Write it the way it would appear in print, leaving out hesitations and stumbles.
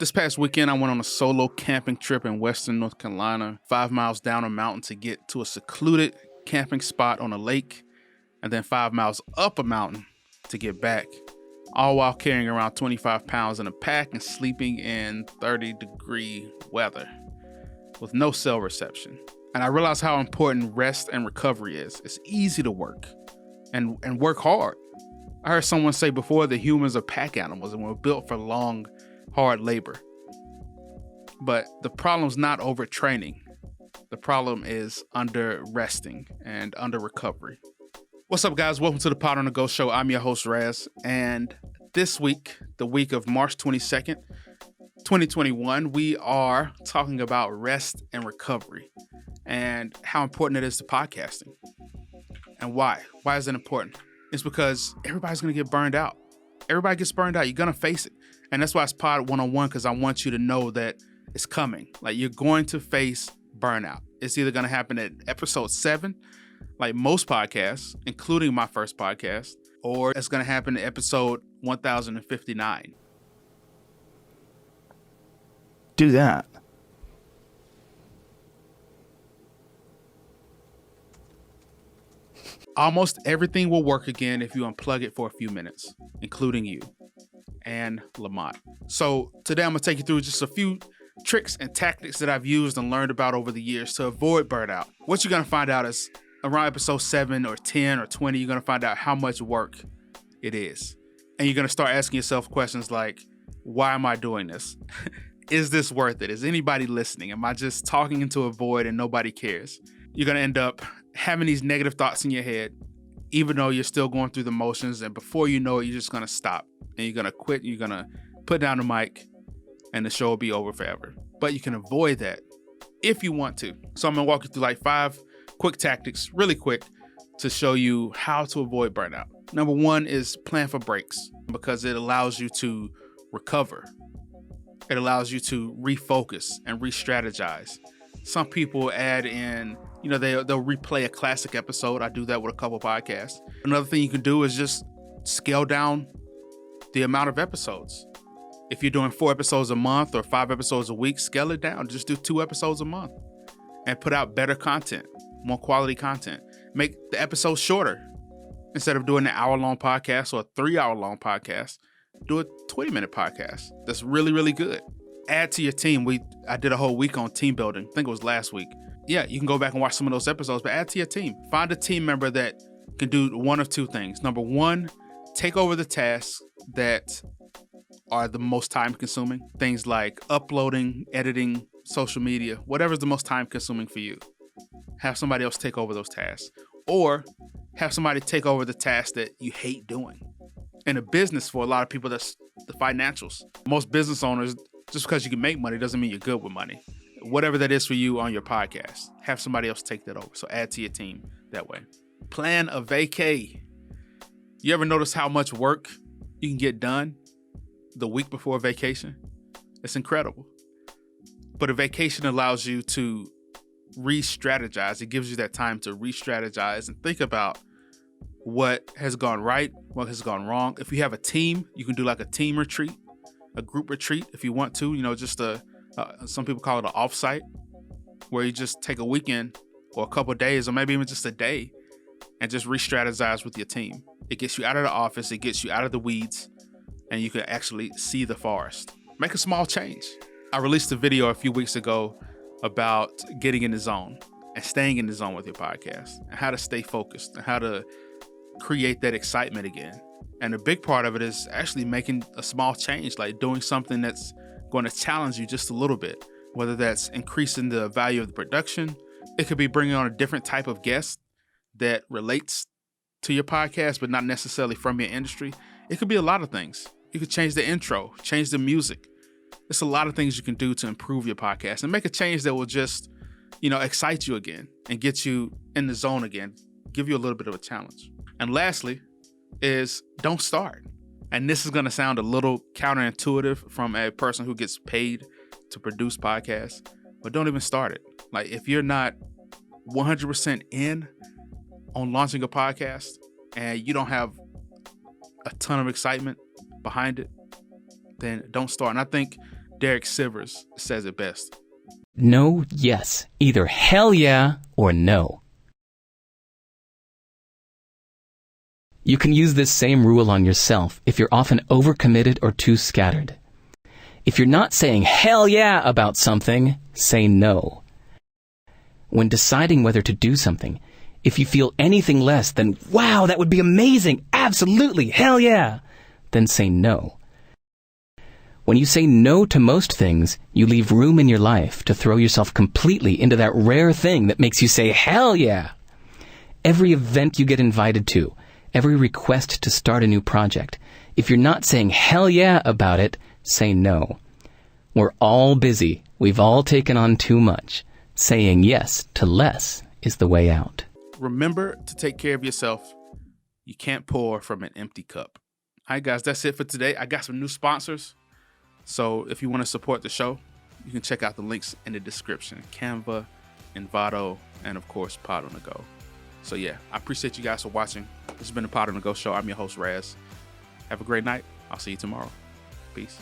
This past weekend, I went on a solo camping trip in Western North Carolina, 5 miles down a mountain to get to a secluded camping spot on a lake, and then 5 miles up a mountain to get back, all while carrying around 25 pounds in a pack and sleeping in 30-degree weather with no cell reception. And I realized how important rest and recovery is. It's easy to work and work hard. I heard someone say before that humans are pack animals and we're built for long, hard labor. But the problem's not overtraining. The problem is under resting and under recovery. What's up, guys? Welcome to the Pod on the Go show. I'm your host, Raz. And this week, the week of March 22nd, 2021, we are talking about rest and recovery and how important it is to podcasting. And why? Why is it important? It's because everybody's going to get burned out. Everybody gets burned out. You're going to face it. And that's why it's Pod 101, because I want you to know that it's coming. Like, you're going to face burnout. It's either going to happen at episode 7, like most podcasts, including my first podcast, or it's going to happen at episode 1059. Do that. Almost everything will work again if you unplug it for a few minutes, including you and Lamont. So today I'm going to take you through just a few tricks and tactics that I've used and learned about over the years to avoid burnout. What you're going to find out is around episode 7 or 10 or 20, you're going to find out how much work it is. And you're going to start asking yourself questions like, why am I doing this? Is this worth it? Is anybody listening? Am I just talking into a void and nobody cares? You're going to end up having these negative thoughts in your head, even though you're still going through the motions. And before you know it, you're just going to stop and you're going to quit. And you're going to put down the mic and the show will be over forever. But you can avoid that if you want to. So I'm going to walk you through like 5 quick tactics, really quick, to show you how to avoid burnout. Number 1 is plan for breaks, because it allows you to recover. It allows you to refocus and re-strategize. Some people add in, they'll replay a classic episode. I do that with a couple podcasts. Another thing you can do is just scale down the amount of episodes. If you're doing 4 episodes a month or 5 episodes a week, scale it down. Just do 2 episodes a month and put out better content, more quality content. Make the episodes shorter. Instead of doing an hour-long podcast or a 3-hour-long podcast, do a 20-minute podcast that's really, really good. Add to your team. I did a whole week on team building. I think it was last week. Yeah, you can go back and watch some of those episodes, but add to your team. Find a team member that can do one of 2 things. Number 1, take over the tasks that are the most time consuming. Things like uploading, editing, social media, whatever's the most time consuming for you. Have somebody else take over those tasks. Or have somebody take over the tasks that you hate doing. In a business, for a lot of people, that's the financials. Most business owners, just because you can make money doesn't mean you're good with money. Whatever that is for you on your podcast, have somebody else take that over. So add to your team that way. Plan a vacay. You ever notice how much work you can get done the week before a vacation? It's incredible. But a vacation allows you to re-strategize. It gives you that time to re-strategize and think about what has gone right, what has gone wrong. If you have a team, you can do like a team retreat, a group retreat if you want to, just some people call it an offsite, where you just take a weekend or a couple of days or maybe even just a day and just re-strategize with your team. It gets you out of the office, it gets you out of the weeds, and you can actually see the forest. Make a small change. I released a video a few weeks ago about getting in the zone and staying in the zone with your podcast and how to stay focused and how to create that excitement again. And a big part of it is actually making a small change, like doing something that's going to challenge you just a little bit, whether that's increasing the value of the production. It could be bringing on a different type of guest that relates to your podcast, but not necessarily from your industry. It could be a lot of things. You could change the intro, change the music. There's a lot of things you can do to improve your podcast and make a change that will just, excite you again and get you in the zone again, give you a little bit of a challenge. And lastly is don't start. And this is going to sound a little counterintuitive from a person who gets paid to produce podcasts, but don't even start it. Like, if you're not 100% in on launching a podcast and you don't have a ton of excitement behind it, then don't start. And I think Derek Sivers says it best. No, yes. Either hell yeah or no. You can use this same rule on yourself if you're often overcommitted or too scattered. If you're not saying hell yeah about something, say no. When deciding whether to do something, if you feel anything less than, wow, that would be amazing, absolutely, hell yeah, then say no. When you say no to most things, you leave room in your life to throw yourself completely into that rare thing that makes you say hell yeah. Every event you get invited to, every request to start a new project, if you're not saying hell yeah about it, say no. We're all busy. We've all taken on too much. Saying yes to less is the way out. Remember to take care of yourself. You can't pour from an empty cup. All right, guys, that's it for today. I got some new sponsors. So if you want to support the show, you can check out the links in the description. Canva, Envato, and of course, Pod on the Go. So yeah, I appreciate you guys for watching. This has been the Pod on the Go show. I'm your host, Raz. Have a great night. I'll see you tomorrow. Peace.